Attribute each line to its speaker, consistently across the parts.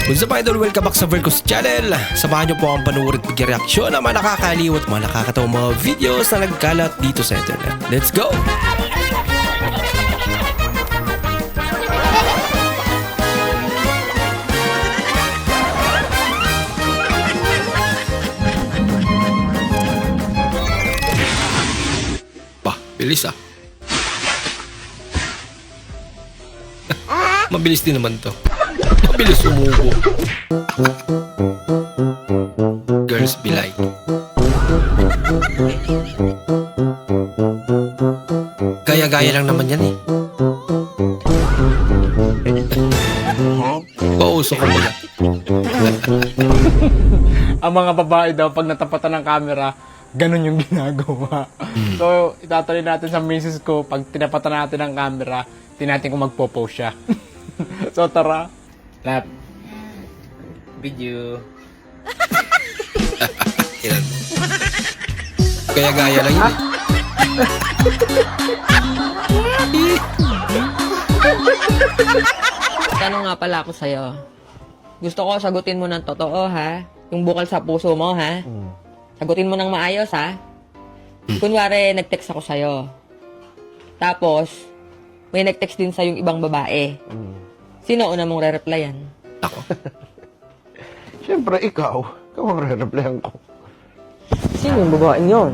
Speaker 1: What's up idol? Welcome back sa Vercos Channel. Samahan niyo po ang panuorin at pag-reaksyon ng mga nakakaliw at mga nakakatawang mga videos na nagkalat dito sa internet. Let's go! Bilis ah. Mabilis din naman to. Mabilis umubo. Girls be like. Gaya-gaya lang naman yan eh. Pauso ko mula.
Speaker 2: Ang mga babae daw pag natapatan ng camera, ganun yung ginagawa. So, itatuloy natin sa misis ko, pag tinapatan natin ang camera, tinatin kung magpo-post siya. So, tara. Lap. Video.
Speaker 1: Ilan. Gaya-gaya lang yun.
Speaker 3: Tanong nga pala ako sa'yo. Gusto ko sagutin mo ng totoo, ha? Yung bukal sa puso mo, ha? Sagutin mo ng maayos, ha? Kunwari, nag-text ako sa'yo. Tapos, may nag-text din sa yung ibang babae. Sino una mong re-replyan?
Speaker 1: Ako.
Speaker 4: Siyempre, ikaw. Ikaw ang re-replyan ko.
Speaker 3: Sino yung babaeng yun?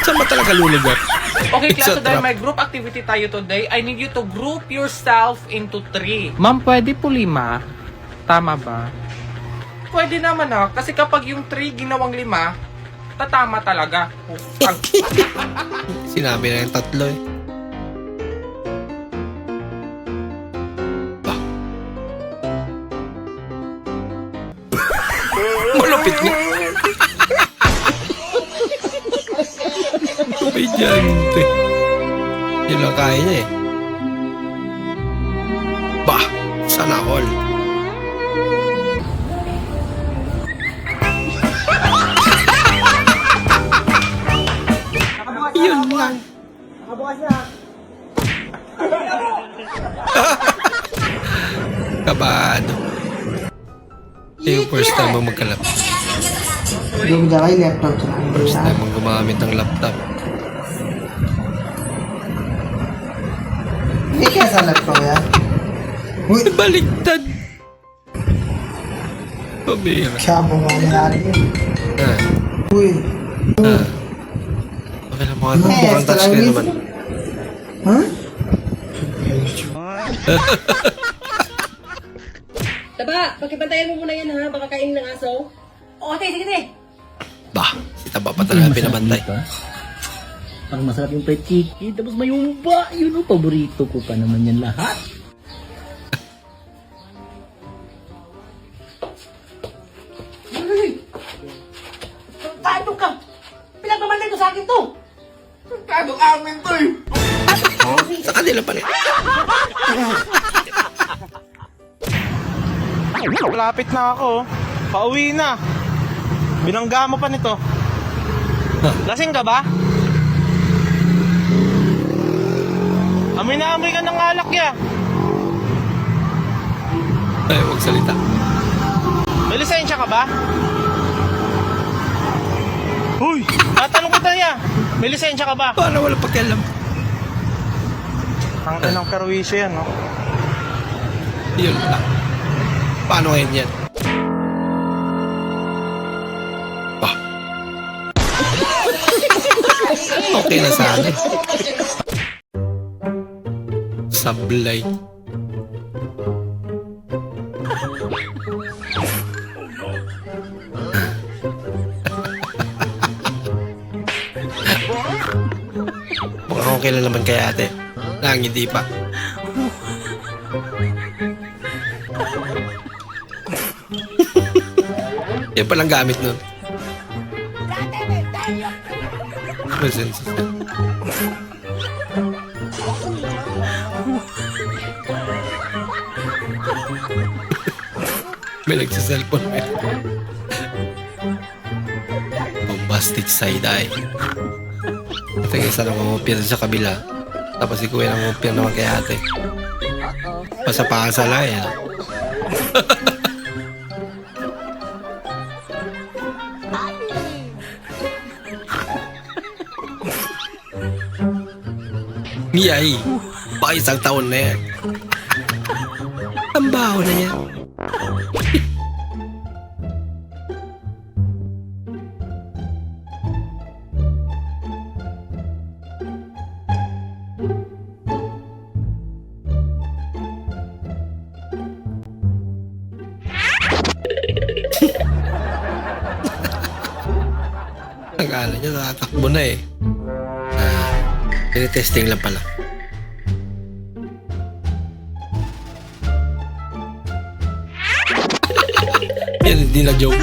Speaker 1: Saan ba talaga lulugar?
Speaker 5: Okay,
Speaker 1: It's a
Speaker 5: class, today
Speaker 1: trap.
Speaker 5: may group activity tayo today. I need you to group yourself into 3.
Speaker 6: Ma'am, pwede po 5? Tama ba?
Speaker 5: Pwede naman kasi kapag yung 3 ginawang 5, tatama talaga.
Speaker 1: Sinabi na yung tatlo eh. Bah. Malupit niya. Komedyante. Yun lang kaya niya eh. Bah! Sana all. Yun lang. Kabado. Ito yung first time mo magkalap.
Speaker 7: Yung kay laptop sa
Speaker 1: First time mong gumamit ng laptop.
Speaker 7: Hindi kaya sa laptop yan. Uy,
Speaker 1: Baliktad. Pabira.
Speaker 7: siya mo mga nangyari yun.
Speaker 1: Ah,
Speaker 7: Uy,
Speaker 1: ah. Okay lang mga mukhang touchscreen naman.
Speaker 7: ha?
Speaker 3: Taba, pagkipantayan mo muna yan, ha? Baka kainin ng aso. Oo, sige, sige.
Speaker 1: Bah, si Taba pa talaga pinabantay.
Speaker 8: Ang masarap yung fried chicken, tapos may umba. Yun ang paborito ko pa naman yan lahat.
Speaker 5: Tayo ka! Pinagmamalay ko sa akin to! Tayo amin to eh!
Speaker 1: Sa kanila pa rin.
Speaker 6: Malapit na ako. Pauwi na. Binangga mo pa nito. Lasing ka ba? Amoy na amoy ka ng alak ya.
Speaker 1: Ay, huwag salita.
Speaker 6: May lisensya ka ba? Huy! Tatanong kita niya. May lisensya ka ba?
Speaker 1: Paano wala pakialam?
Speaker 6: Ang inang perwisyo yan, no?
Speaker 1: Yun lang. Paano ngayon yan? Bah. Okay na sana eh. Sablay. Mukhang okay lang naman kaya ate. Lang hindi pa. Yan palang gamit nun. Presence. May nagsiselfone. Bombastic side-eye. Ito yung isa na mamupir sa kabila. Tapos si kuya na mamupir naman kay ate. Pasapasa lang yan. Yay! Baka isang taon na yan. Ang baho na yan. Akala niya nakatakbo na eh. Tinitesting lang pala. Yan, hindi na joke.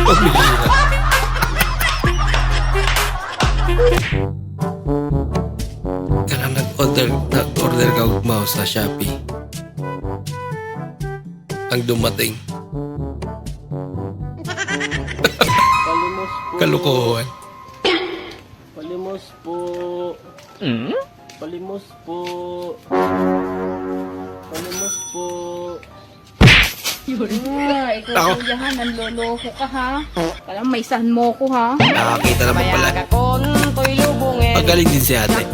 Speaker 1: Pumihira. Kaya nag-order ka mouse sa Shopee. Ang dumating. Kalukuhan.
Speaker 9: Palimos po. Palimos po. Palimos po.
Speaker 10: Ikaw diyan, nanloloko ka ha. Parang may sahan mo ko ha.
Speaker 1: Nakakita naman pala. Magaling din si ate.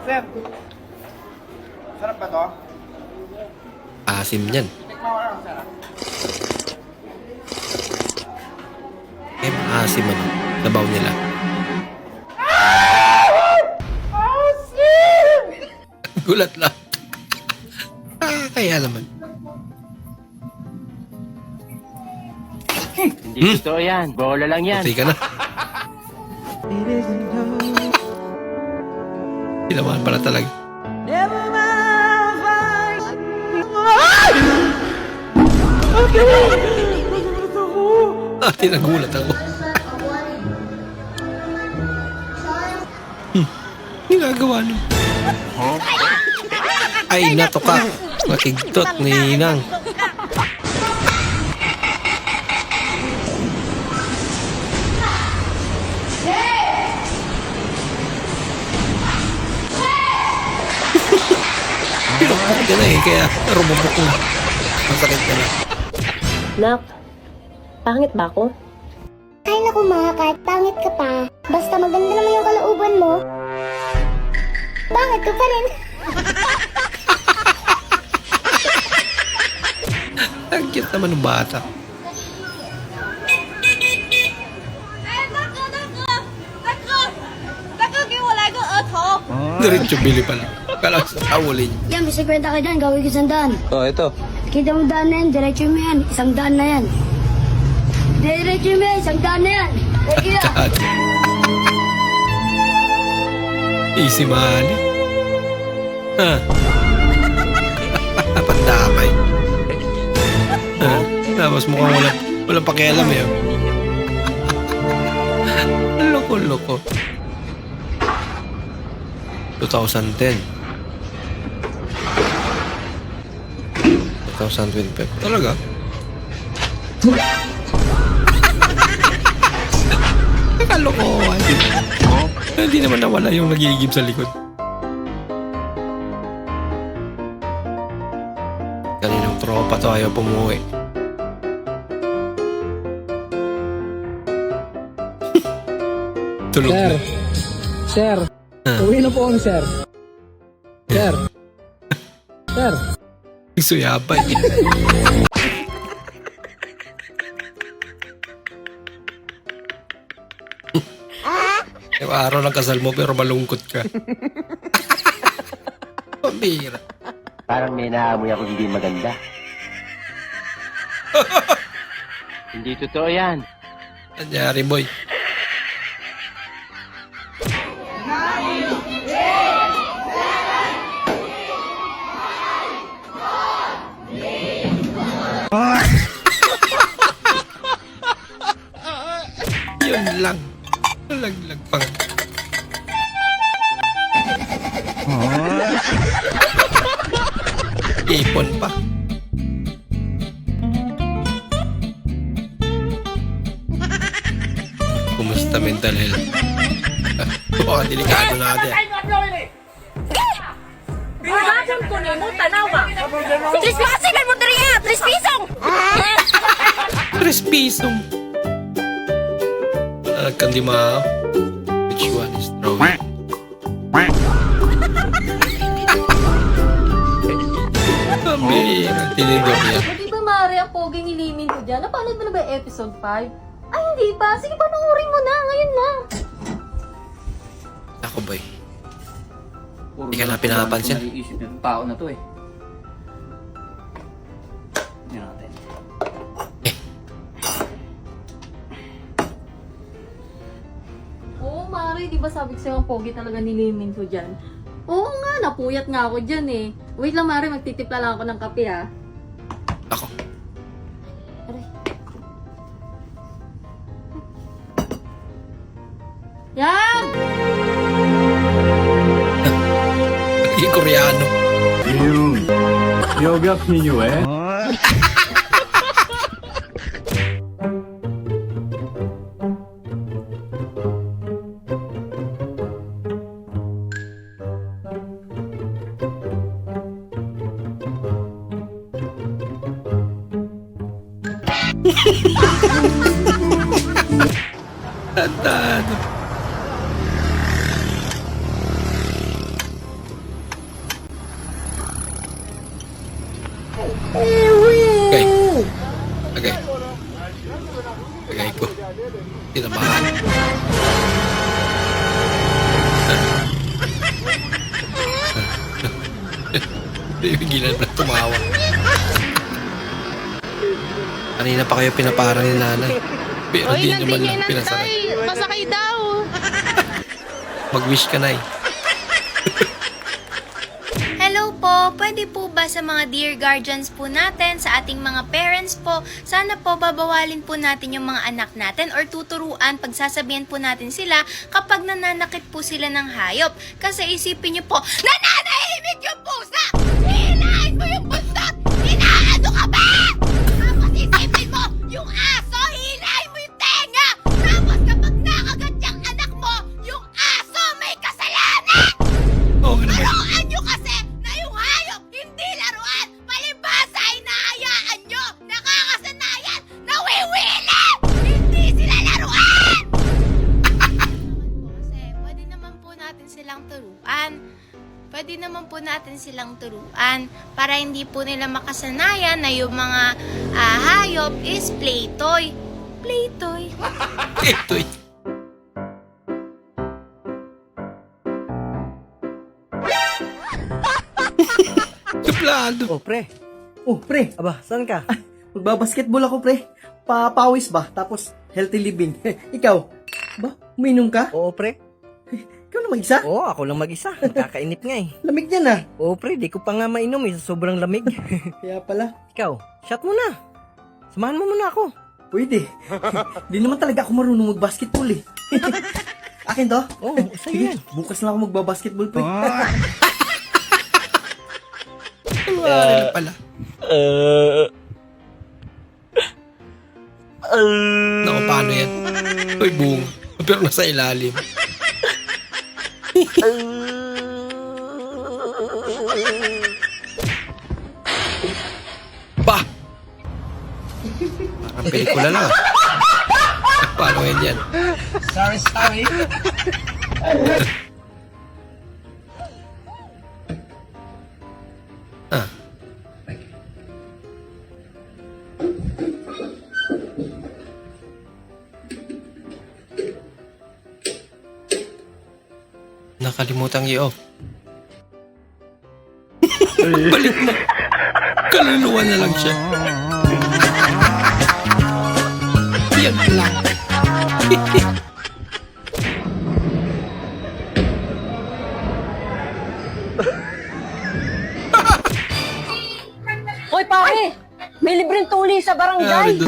Speaker 4: Sir, sarap ba to?
Speaker 1: Asim yan. Eh, maasim ano. Sabaw nila. Gulat lang. Kaya naman.
Speaker 9: Hindi totoo yan. Bola lang yan.
Speaker 1: Pati ka na. Tinamaan pala talaga. Tinagulat ako. Ginagawa niyo. Ay, natuka. Matigtot ni Inang. Pinukpok ka na eh, kaya rumubok na. Masakit ka na.
Speaker 10: Nak, pangit ba ako?
Speaker 11: Ay naku ma, kahit pangit ka pa, basta maganda naman yung kalooban mo, pangit ka pa rin.
Speaker 1: Ang cute naman ng bata. Diretso bili pala. Kala sa tawulin.
Speaker 11: Yan, may 50 ka dyan, gawin ko 100.
Speaker 4: Oh, ito.
Speaker 11: Kita mo daan na yan, diretso mo yan, 100 na yan. Diretso mo yan, 100 na yan. Sige na.
Speaker 1: Ate. Easy money. Ha? Pandamay. Ha? Tapos mukhang walang pakialam eh. Loko-loko. 2010. 2025. Talaga? Nakalokohan. Hindi naman nawala yung nagigib sa likod. Kaninang tropa to ayaw pumuwi. Tulog na.
Speaker 8: Sir, uwi na po ang sir. Sir. Sir.
Speaker 1: Suyabay. Yung araw ng kasal mo pero malungkot ka. Pambira.
Speaker 9: Parang may naamoy ako hindi maganda. Hindi totoo yan.
Speaker 1: Nangyari, boy. Yun lang. Laglag pa nga. Ipon pa. Kumusta mental health? Baka delikado natin.
Speaker 10: kunin mo, tanawa. Tris piso mo diri ah! 3 piso!
Speaker 1: 3 pisong. Nagkandima. Which one is drawing? Kami, tinigil niya.
Speaker 10: Di ba maaari ang poging ilimin ko dyan? Napanood mo na ba yung episode 5? Ay, hindi pa. Sige, panoorin mo na. Ngayon na.
Speaker 1: Ako boy. Hindi ka na pinapansin.
Speaker 8: Naiisip ng tao na to eh. Tingnan natin.
Speaker 10: Oo, maaari. Di ba sabi ko sa'yo ang pogi talaga nilimin ko dyan? Oo nga, napuyat nga ako dyan eh. Wait lang, maaari. Magtitipla lang ako ng kape ah.
Speaker 1: Ako.
Speaker 10: Aray. Yan!
Speaker 1: Hindi Koreano.
Speaker 2: Yoga ninyo eh.
Speaker 1: Tandaan. Okay. Okay. Okay ko. Tinabahan. Bibigilan na tumawa. Kanina pa kayo pinapara ni nanay. Pero di nyo man lang pinasaray.
Speaker 10: Masakay daw!
Speaker 1: Mag-wish ka na eh.
Speaker 12: Hello po, pwede po ba sa mga dear guardians po natin, sa ating mga parents po, sana po babawalin po natin yung mga anak natin or tuturuan, pagsasabihan po natin sila kapag nananakit po sila ng hayop. Kasi isipin nyo po, nananahimik yung pusa! Hilahin mo yung buntot! Inaano ka ba? Tapos isipin mo, yung aso, hilahin mo yung tenga! Tapos kapag nakagat yung anak mo, yung aso may kasalanan!
Speaker 1: Okay naman.
Speaker 12: Laruan nyo kasi na yung hayop hindi laruan. Palibhasa ay nahayaan nyo. Nakakasanayan. Nawiwili. Hindi sila laruan. Kasi pwede naman po natin silang turuan. Pwede naman po natin silang turuan para hindi po nila makasanayan na yung mga hayop is play toy. Play toy.
Speaker 1: Ito eh. Suplado.
Speaker 7: Oh, pre. Oh, pre. Aba, saan ka? Magbabasketball ako, pre. Papawis ba? Tapos, healthy living. Ikaw? Ba, uminom ka?
Speaker 8: Oo, pre.
Speaker 7: Ikaw na mag-isa?
Speaker 8: Oo, ako lang mag-isa. Nakakainip nga eh.
Speaker 7: Lamig yan ah.
Speaker 8: Oo, pre. Di ko pa nga mainom eh. Sa sobrang lamig.
Speaker 7: Kaya pala.
Speaker 8: Ikaw, shot mo na. Samahan mo muna ako.
Speaker 7: Pwede. Di naman talaga ako marunong mag-basketball eh. Akin to?
Speaker 8: Oo, sa'yo
Speaker 7: Sige,
Speaker 8: yan.
Speaker 7: bukas na ako magbabasketball, pre.
Speaker 1: Ano pala? Naku, paano yan? Uy, buong. Pero nasa ilalim. Ba! Parang pelikula lang ah. Paano yan?
Speaker 5: Sorry.
Speaker 1: Ah. Nakalimutang i-off. Balik na. Kaluluwa na lang siya. Yan lang.
Speaker 10: Hoy, pare! May libreng tuli sa barangay!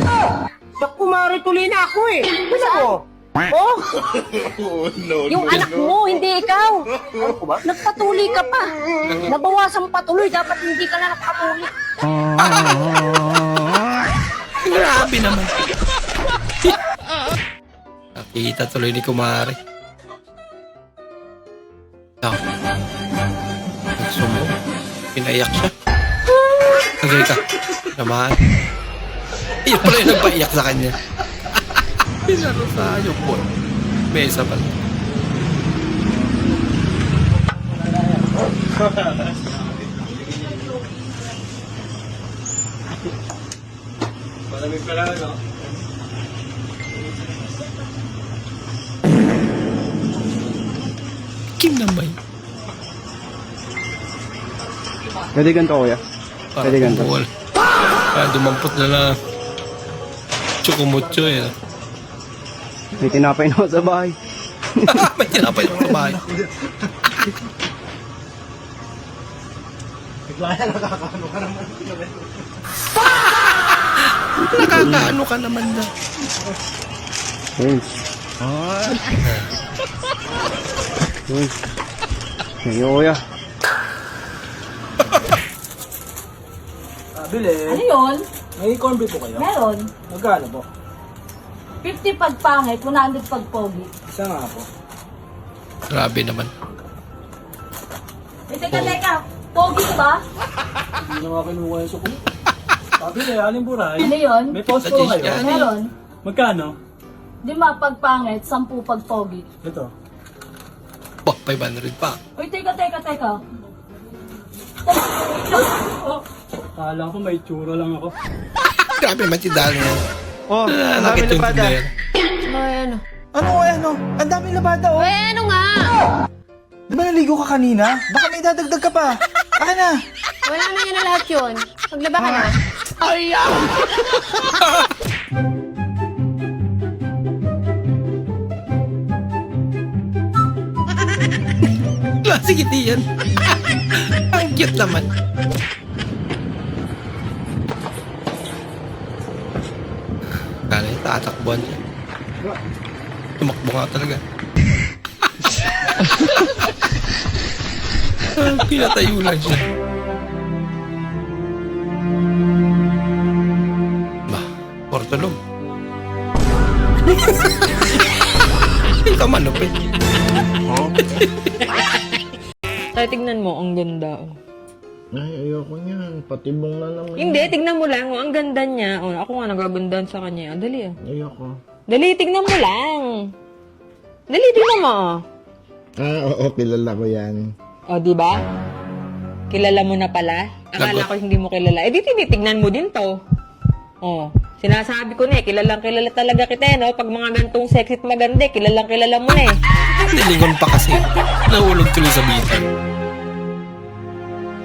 Speaker 5: Naku, Mari, tuloy na ako eh. Ano ko?
Speaker 10: Oh! Yung anak mo, hindi ikaw! Nagpatuli ka pa! Nabawasan patuloy, dapat hindi ka na nakapatuli.
Speaker 1: Grabe naman. Nakita tuloy ni Kumari. Nagsumbong. Pinaiyak siya. Tagay ka. Naman. Iyan pala yung nagpaiyak sa kanya. Pinaro sa yung po. Mesa pala.
Speaker 6: Malamig pala, no?
Speaker 1: Kim naman.
Speaker 4: Pwede ganito, kuya. Pwede ganito.
Speaker 1: Buwal. Dumampot na lang. Chukumutso eh.
Speaker 4: May tinapay na ako sa bahay.
Speaker 1: May tinapay ng babae. Nakakaano ka naman na.
Speaker 4: Yes. Yes. Ngayon, kuya.
Speaker 10: Ano yun?
Speaker 8: May corn beef po kayo?
Speaker 10: Meron.
Speaker 8: Magkano po?
Speaker 10: 50 pag pangit, 100 pag pogi.
Speaker 8: Isa nga po.
Speaker 1: Grabe naman.
Speaker 10: Teka. Pogi ka ba?
Speaker 8: Hindi na nga kinuha yung suko. Sabi na, alin buray?
Speaker 10: Ano yun?
Speaker 8: May post po kayo?
Speaker 1: Yan.
Speaker 10: Meron.
Speaker 8: Magkano?
Speaker 10: 5 pag pangit, 10 pag pogi.
Speaker 8: Ito.
Speaker 1: Bah, 500 pa.
Speaker 10: Uy, teka.
Speaker 8: Kala ko may tsura lang ako.
Speaker 1: Grabe naman si Dal yan.
Speaker 6: Oh, ang dami
Speaker 1: Nakit yung
Speaker 6: labada.
Speaker 1: tignan.
Speaker 6: Ano ano? Ang dami labada, oh.
Speaker 10: ano nga?
Speaker 6: Di ba naligo ka kanina? Baka may dadagdag ka pa. Akin na.
Speaker 10: Wala na yan na lahat yun. Maglaba ka na.
Speaker 1: Klaseng hindi yan. Ang cute naman. Kala yung tatakbuhan siya. Tumakbo nga talaga. Pinatayo lang siya. Bah, portulog. Yung kamanupin.
Speaker 3: Tayo, tignan mo, ang ganda. Oh.
Speaker 4: Ay, ayoko niyan. Patibong na naman.
Speaker 3: Hindi, tignan mo lang. Oh, ang ganda niya. Oh, ako nga nagagandahan sa kanya. Ah, dali ah.
Speaker 4: Ayoko.
Speaker 3: Dali, tignan mo lang. Dali, tignan mo.
Speaker 4: Oo, kilala ko yan.
Speaker 3: O, di ba? Kilala mo na pala? Akala ko hindi mo kilala. Eh, di tinitignan mo din to. Oh, sinasabi ko na eh, kilalang kilala talaga kita eh, no? Pag mga gantong sexy at maganda, kilalang kilala mo na eh.
Speaker 1: Nilingon pa kasi. Nahulog tuloy sa bitan.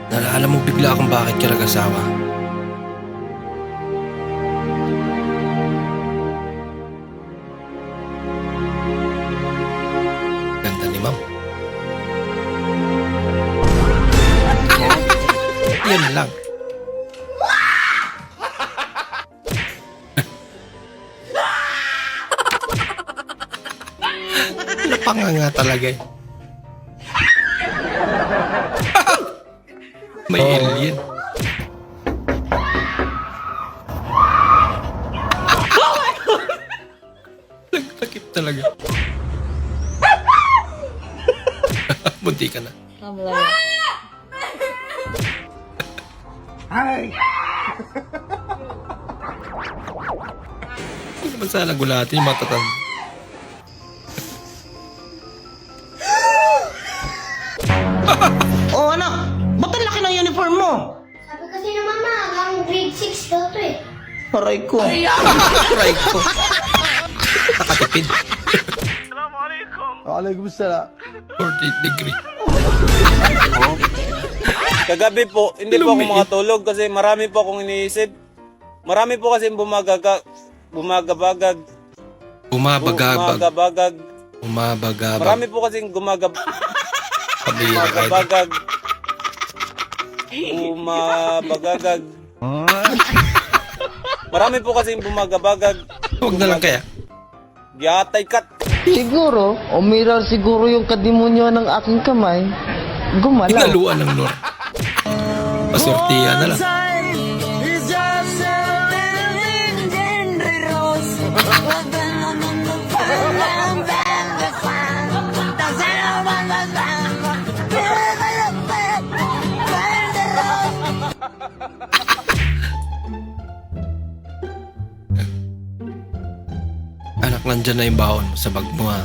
Speaker 1: Naalala mo bigla kung bakit ka nag-asawa. Ganda ni Ma'am. Yan lang. Napanganga talaga eh. May alien. Nagtakip talaga. Bunti ka na.
Speaker 4: Hi!
Speaker 1: Hindi naman sana gulatin yung matatanda.
Speaker 6: Oh, anak. Ba't ang laki ng uniform mo?
Speaker 11: Sabi kasi na mama, hanggang grade 6 daw to eh.
Speaker 6: Aray ko.
Speaker 1: Aray ko. Nakatipid.
Speaker 4: Waalaikumsalam.
Speaker 1: 48 degree.
Speaker 13: Kagabi po, hindi po ako makatulog kasi marami po akong iniisip. Marami po kasi bumagabagag.
Speaker 1: Bumabagabag. Bumabagabag.
Speaker 13: Marami po kasi gumagabagag. Bumabagagag. Marami po kasi bumagabagag.
Speaker 1: Huwag na lang kaya.
Speaker 13: Yatay kat.
Speaker 7: Siguro, umiral siguro yung kadimonyo ng aking kamay. Gumalaw.
Speaker 1: Inaluan ng Nor. Pasortiya na lang. Anak, nandyan na yung baon mo sa bag mo ha.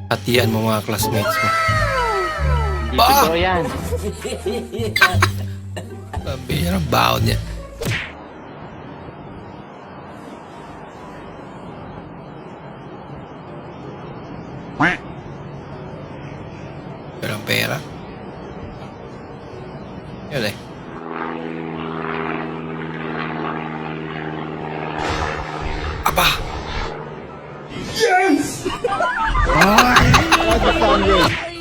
Speaker 1: Hatian mo mga classmates mo.
Speaker 9: Hindi totoo yan.
Speaker 1: Sabi ang baon niya. Walang pera. Yun eh. Aba!
Speaker 5: Yes!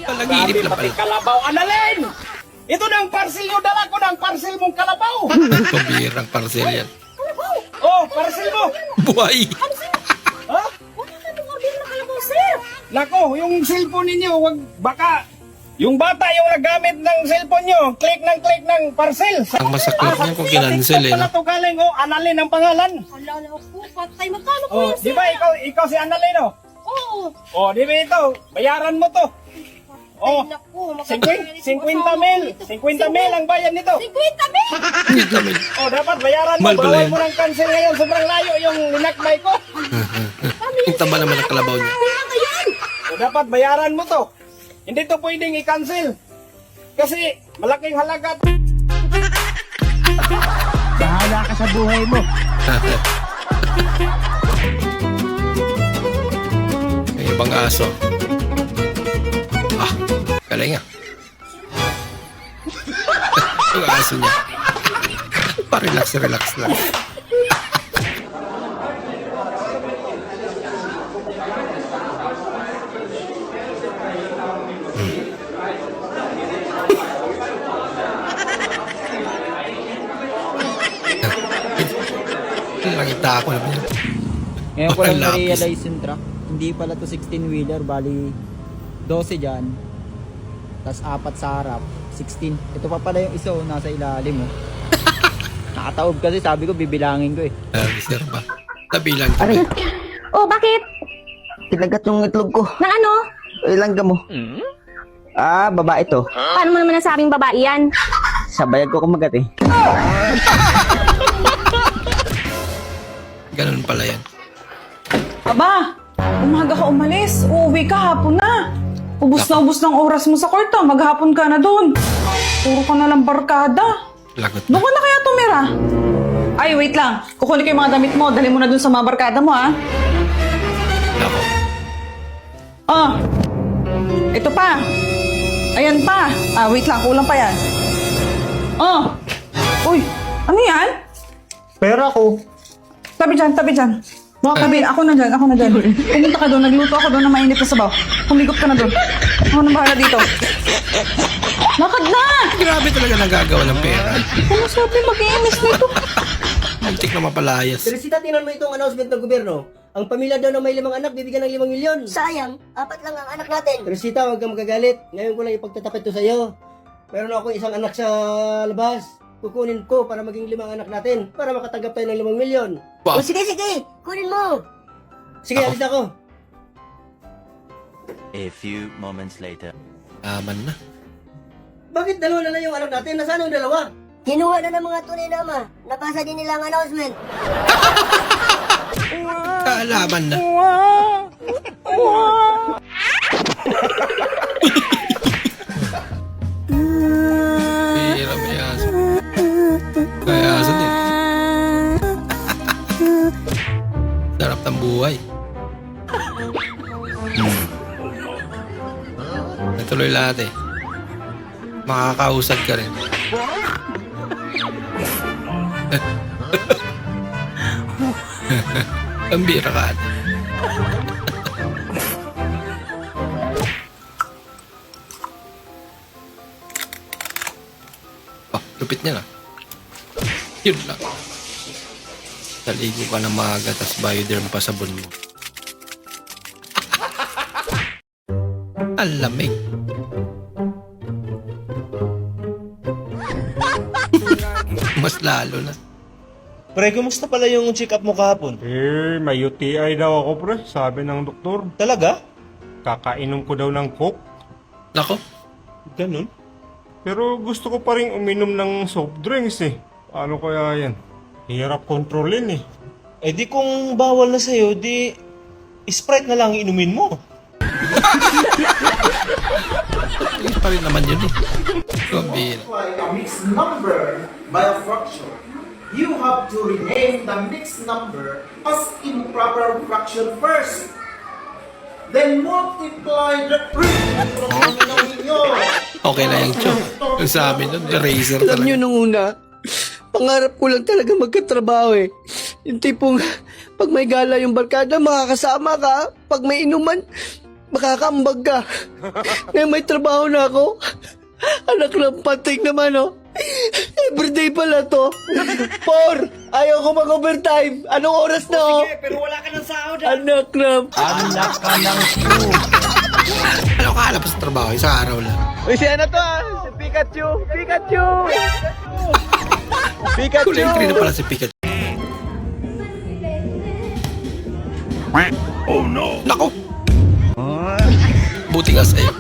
Speaker 1: Palaginip lang pala.
Speaker 5: Kalabaw, analin! Ito na ang parcel nyo, dala ko na ang parcel mong kalabaw!
Speaker 1: Pabirang parcel yan.
Speaker 5: Oh, parcel mo!
Speaker 1: Buhay!
Speaker 5: Ha? Nako, yung cellphone ninyo, wag baka yung bata yung nagamit ng cellphone nyo, click ng parcel.
Speaker 1: Ang masakit niya kung kinancel eh.
Speaker 5: Pala
Speaker 1: No?
Speaker 5: to galing, oh, Annalyn ang pangalan.
Speaker 10: Alala ko, patay. Magkano po
Speaker 5: Oh,
Speaker 10: yan,
Speaker 5: di ba ikaw si Annalyn, oh?
Speaker 10: Oo.
Speaker 5: Oh, di ba ito? Bayaran mo to. Oh, 50 mil ang bayad nito.
Speaker 10: 50 mil?
Speaker 5: Oh, dapat bayaran mo.
Speaker 1: Mahal pala
Speaker 5: Bawal
Speaker 1: yan.
Speaker 5: mo ng cancel ngayon. Sobrang layo yung linakbay ko.
Speaker 1: Yung taba naman ang kalabaw niya.
Speaker 5: So, dapat bayaran mo to. Hindi to pwedeng i-cancel. Kasi malaking halaga.
Speaker 8: Bahala ka sa buhay mo.
Speaker 1: May ibang aso. Ah, galing ah. Yung aso niya. Pa-relax lang. Nakita ako naman yan.
Speaker 14: Ngayon ko lang
Speaker 1: Ang lapis.
Speaker 14: na-realize yung truck. Hindi pala to 16-wheeler, bali 12 dyan. Tapos 4 sa harap, 16. Ito pa pala yung isa, oh, nasa ilalim mo. Nakataob kasi, sabi ko bibilangin ko eh.
Speaker 1: Sir ba? Nabilang ko.
Speaker 10: Aray. Oh, bakit?
Speaker 14: Tinagat yung itlog ko.
Speaker 10: Na ano?
Speaker 14: Ilangga mo. Ah, babae to.
Speaker 10: Paano mo naman nasabing babae yan?
Speaker 14: Sa bayag ko kumagat eh.
Speaker 1: Ganun pala yan.
Speaker 15: Aba, umaga ka umalis. Uuwi ka hapon na. Ubus na ubus ng oras mo sa kwarto. Maghapon ka na doon. Puro ka na lang barkada.
Speaker 1: Lagot
Speaker 15: Doon ka na kaya tumira? Ay, wait lang. Kukunin ko yung mga damit mo. Dali mo na doon sa mga barkada mo, ha?
Speaker 1: Ako.
Speaker 15: Ah, ito pa. Ayan pa. Ah, wait lang. Kulang pa yan. Oh. Uy, ano yan?
Speaker 6: Pera ko.
Speaker 15: Tabi dyan, tabi dyan. Tabi, ako na dyan. Pumunta ka doon, nagluto ako doon na mainit na sabaw. Humigop ka na doon. Ako na bahala dito. Lakad na!
Speaker 1: Grabe talaga nagagawa ng pera.
Speaker 15: Ano sabi mag-iimis nito?
Speaker 1: Muntik na mapalayas.
Speaker 7: Teresita, tingnan mo itong announcement ng gobyerno. Ang pamilya daw na may 5 anak, bibigyan ng 5 milyon.
Speaker 11: Sayang, 4 lang ang anak natin.
Speaker 7: Teresita, huwag kang magagalit. Ngayon ko lang ipagtatapit to sa'yo. Meron ako isang anak sa labas. Kukunin ko para maging 5 anak natin. Para makatanggap tayo ng 5 milyon.
Speaker 1: Wow.
Speaker 11: O sige, kunin mo.
Speaker 7: Sige, alis ako.
Speaker 9: A few moments later.
Speaker 1: Aman na.
Speaker 7: Bakit dalawa na lang yung anak natin? Nasaan ang dalawa?
Speaker 11: Kinuha na ng mga tunay na ama. Nabasa din nila ang announcement.
Speaker 1: Kaalaman na. Pira may aso. Kaya aso din. Sarap ng buhay. Natuloy lahat eh. Makakausad ka rin. Ang bira ka. Oh, lupit niya na. Yun lang. Saligo ka ng maaga, tas bioderm pa sabon mo. Ang lamig. Mas lalo na.
Speaker 6: Pre, kumusta pala yung check-up mo kahapon? May UTI daw ako, pre. Sabi ng doktor. Talaga? Kakainom ko daw ng Coke.
Speaker 1: Nako.
Speaker 6: Ganun? Pero gusto ko pa rin uminom ng soft drinks eh. Paano kaya yan? Hirap kontrolin eh. Eh di kung bawal na sa'yo, di Sprite na lang inumin mo.
Speaker 1: Ayos pa rin naman yun eh. Pambira.
Speaker 5: Like a mixed number by a fraction. You have to rename the mixed number as improper fraction first. Then multiply the
Speaker 1: Okay na yung chok. Yung sa amin nun, the razor
Speaker 7: Alam
Speaker 1: talaga.
Speaker 7: nyo nung una, pangarap ko lang talaga magkatrabaho eh. Yung tipong, pag may gala yung barkada, makakasama ka. Pag may inuman, makakambag ka. Ngayon may trabaho na ako. Anak ng patik naman, oh. Everyday pala to. 4, ayaw ko mag-overtime. Anong oras na, oh?
Speaker 5: Sige, pero wala ka ng sahod.
Speaker 7: Anak ng...
Speaker 1: Anak ka ng Ano ka alam sa trabaho? Isang araw lang.
Speaker 14: Uy, si ano to ah? Si Pikachu! Pikachu!
Speaker 1: Kulay green na pala si Pikachu. Oh no! Nako! Buti nga sa'yo.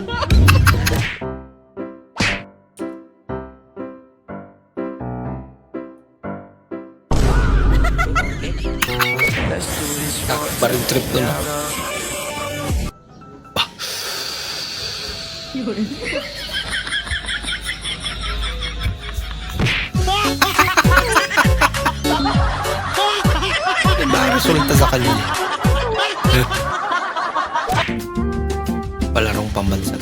Speaker 1: Barang trip na. Diba resulta sa kanila? Palarong pambansa.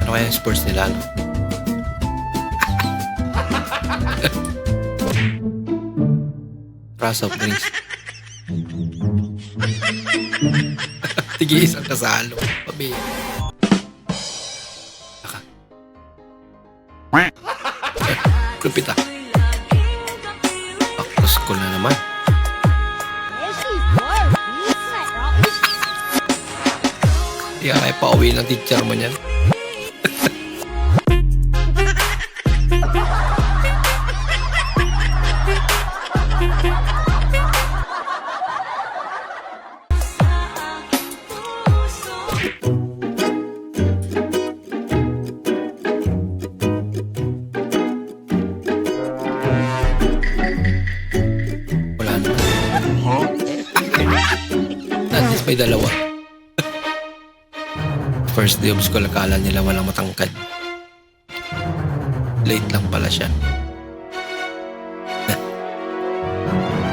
Speaker 1: Ano kaya yung sports nila, no? Ras of drinks. Tige isang kasalo. Pabi. Aka. Lupit ah. Paktos ko na naman. Di ka kaya pauwi ng teacher mo niyan. Wala na. At least may dalawa. First day of school, akala nila walang matangkad. Late lang pala siya.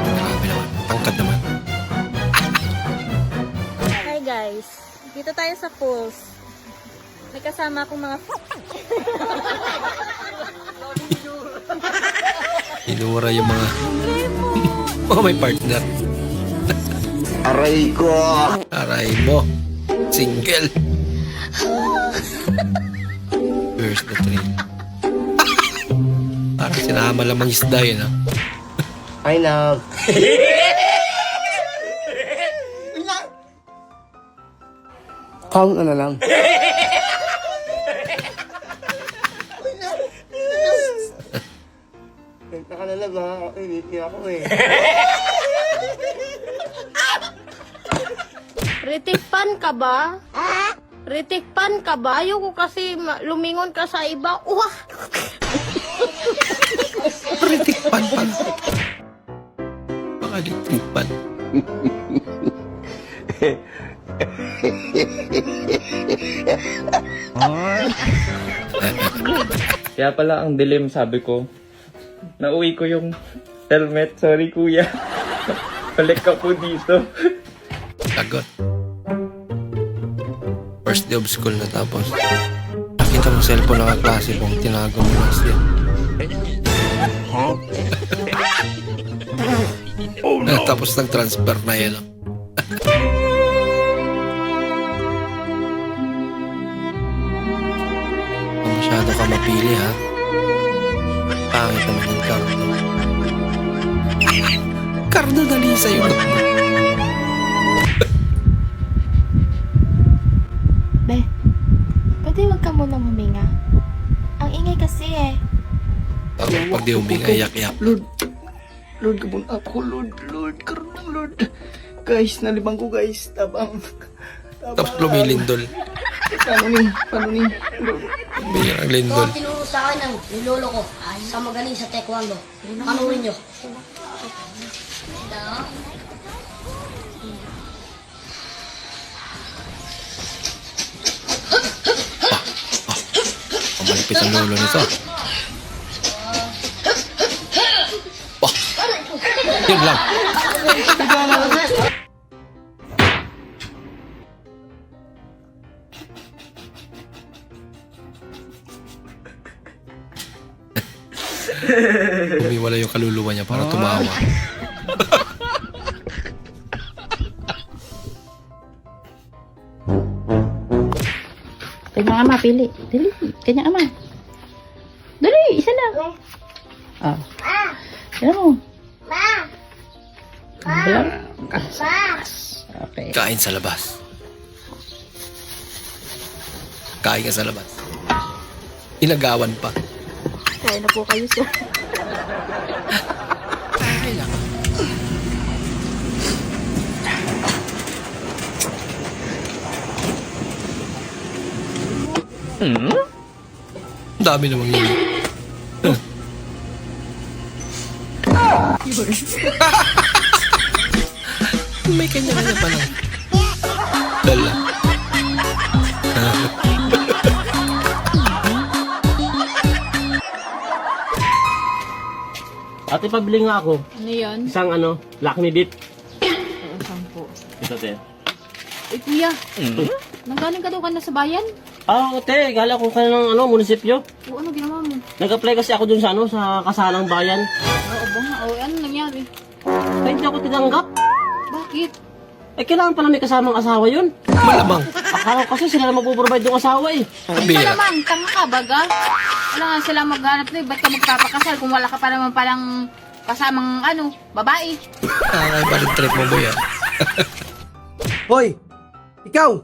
Speaker 1: Grabe naman. Tangkad naman.
Speaker 10: Hi guys, dito tayo sa pools. May kasama akong mga
Speaker 1: Inura yung mga mga may partner.
Speaker 4: Aray ko!
Speaker 1: Aray mo. Single. Where's the train? Parang sinama lamang isda yun, ha?
Speaker 4: I know.
Speaker 7: Count na lang.
Speaker 4: Nakalala ba? Hindi ako eh.
Speaker 10: Ritikpan ka ba? Ritikpan ka ba? Ayoko kasi lumingon ka sa iba. Uwah!
Speaker 1: Ritikpan pa. Baka ritikpan.
Speaker 16: Kaya pala ang dilim, sabi ko. Nauwi ko yung helmet. Sorry kuya. Balik ka po dito.
Speaker 1: Sagot. First day of school na tapos. Nakita mo cellphone ng kaklase kong tinago mo na siya. Tapos nag-transfer na yun. Masyado ka mapili, ha? Pangit naman yung Cardo. Cardo, dali sa'yo.
Speaker 12: Be, pwede wag ka muna huminga. Ang ingay kasi eh.
Speaker 1: Pag di huminga, yak-yak.
Speaker 7: Lord, kabun ako, Lord, karunang Lord. Guys, nalibang ko guys, tabang.
Speaker 1: Tapos lumilindol.
Speaker 7: Paano ni, Lord.
Speaker 1: Bihirang
Speaker 11: Ito
Speaker 1: lindol.
Speaker 11: ang tinuro sa akin ng nilolo ko sa magaling sa taekwondo. Kanurin nyo.
Speaker 1: Malapit ang lolo nito. Wah! Yun lang. Umiwala yung kaluluwa niya para tumawa.
Speaker 10: Kanyang ama, pili. Dali, kanyang ama. Dali, isa lang. Ah. Yan mo. Bilang. Okay.
Speaker 1: Kain sa labas. Kain ka sa labas. Inagawan pa.
Speaker 10: Kaya na po kayo, sir.
Speaker 1: Ang dami namang yun. May kanya-kanya pa lang. Dala.
Speaker 8: Ate, pabili nga ako.
Speaker 10: Ano yun?
Speaker 8: Isang Lakme Dip.
Speaker 10: Sampo.
Speaker 8: Ito, te.
Speaker 10: Eh, kuya. Nanggaling ka daw ka na sa bayan?
Speaker 8: Ate, gala ko ka ng munisipyo.
Speaker 10: O, ano ginawa mo?
Speaker 8: Nag-apply kasi ako dun sa sa kasalang bayan.
Speaker 10: Oo ba nga? O, ano nangyari?
Speaker 8: Ay, hindi ako tinanggap.
Speaker 10: Bakit?
Speaker 8: Eh, kailangan pala may kasamang asawa yun.
Speaker 1: Malamang.
Speaker 8: Akala ko kasi sila na magpuprovide ng asawa eh.
Speaker 10: Ay, ka naman, tanga ka, baga. Wala nga sila maghanap na eh. Ba't ka magpapakasal kung wala ka pa naman palang kasamang, babae?
Speaker 1: Ay, balik trip mo, boy, ah.
Speaker 7: Hoy, ikaw,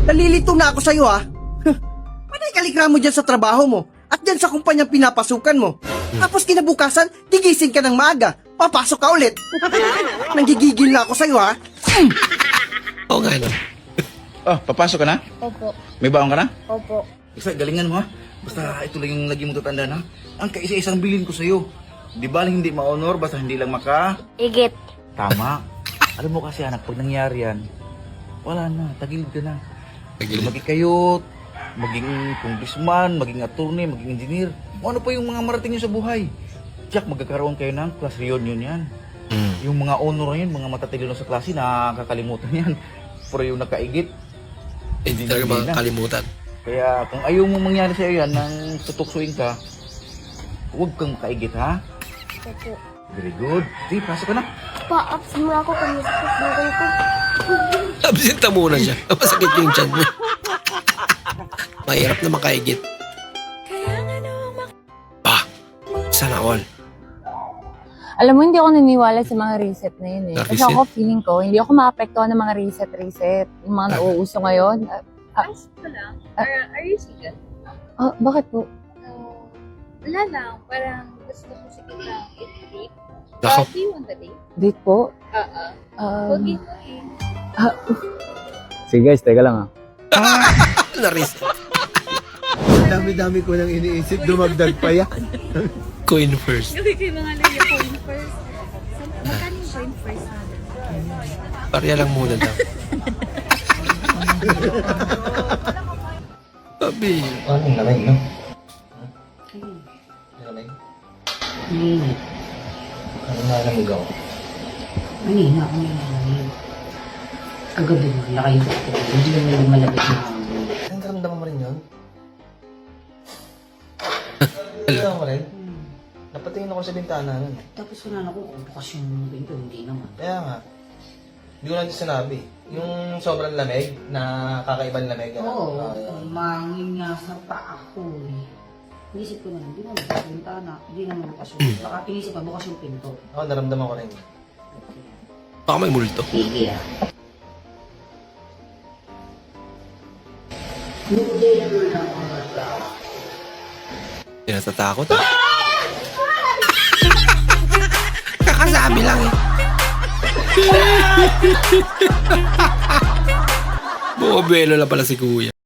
Speaker 7: nalilito na ako sa'yo ha. Panay kalikra mo dyan sa trabaho mo at dyan sa kumpanyang pinapasukan mo. Tapos kinabukasan, tigising ka ng maaga, papasok ka ulit. Nanggigigil na ako sa'yo ha.
Speaker 1: Oo nga, no?
Speaker 4: Oh, papasok ka na?
Speaker 11: Opo.
Speaker 4: May baon ka na?
Speaker 11: Opo.
Speaker 4: Isa, galingan mo ha. Basta ito lang yung lagi mo tatandaan ha. Ang kaisa-isang bilin ko sa'yo. Di ba hindi ma-honor basta hindi lang
Speaker 11: Igit.
Speaker 4: Tama. Alam mo kasi anak, pag nangyari yan, wala na, tagilid ka na. Maging kayot, maging congressman, maging attorney, maging engineer. O ano pa yung mga marating nyo sa buhay. Jack, magkakaroon kayo ng class reunion yan. Yung mga honor na yun, mga matatalino sa klase, nakakalimutan yan. Pero yung nakaigit,
Speaker 1: hindi talaga makakalimutan.
Speaker 4: Kaya kung ayaw mo mangyari sa'yo yan, nang tutuksuin ka, huwag kang makaigit ha.
Speaker 11: Opo.
Speaker 4: Very good. Di, pasok ka na.
Speaker 11: Pa-ups mo ako kung masakit buhay ko.
Speaker 1: Absenta muna siya. Masakit yung tiyan mo. Mahirap na makaigit. Sana all.
Speaker 17: Alam mo, hindi ako naniniwala sa mga reset na yun eh.
Speaker 1: Na
Speaker 17: Kasi
Speaker 1: reset?
Speaker 17: ako, feeling ko, hindi ako maapektuhan ng mga reset. Yung mga nauuso ngayon.
Speaker 18: Ask ko lang, are you single?
Speaker 17: Bakit po?
Speaker 18: Wala lang, parang gusto ko sa kitang i-date.
Speaker 1: Nako.
Speaker 18: Do you want a date?
Speaker 17: Date po?
Speaker 18: Huwagin mo eh.
Speaker 14: Sige guys, teka lang
Speaker 1: Na-reset.
Speaker 7: Dami-dami ko nang iniisip, dumagdag pa yan.
Speaker 1: Coin first.
Speaker 18: Gawin ko yung mga layo coin first. Magkano yung coin first natin?
Speaker 1: Parya lang muna daw. Sabi.
Speaker 8: Anong lamig, no? Ano nga lamig ako?
Speaker 10: Kanina ako nilalamig. Kagabi mo, laki ko. Hindi naman lumalabit na hangin.
Speaker 8: Ang karamdaman mo rin yun? Alam mo rin? Napatingin ako sa bintana nun.
Speaker 10: Tapos wala ko kung bukas yung pinto, hindi naman.
Speaker 8: Kaya nga. Hindi ko lang sinabi. Yung sobrang lamig, na kakaibang lamig.
Speaker 10: Oo, mangin nga sa paa ko eh. Inisip ko na, hindi naman bukas yung bintana, hindi naman bukas yung pinto. Baka pinisip pa bukas yung pinto.
Speaker 8: Ako, naramdaman ko rin.
Speaker 1: Baka may multo.
Speaker 10: Sige ah.
Speaker 1: Hindi natatakot. Kakasabi lang eh. Buwabelo lang pala si kuya.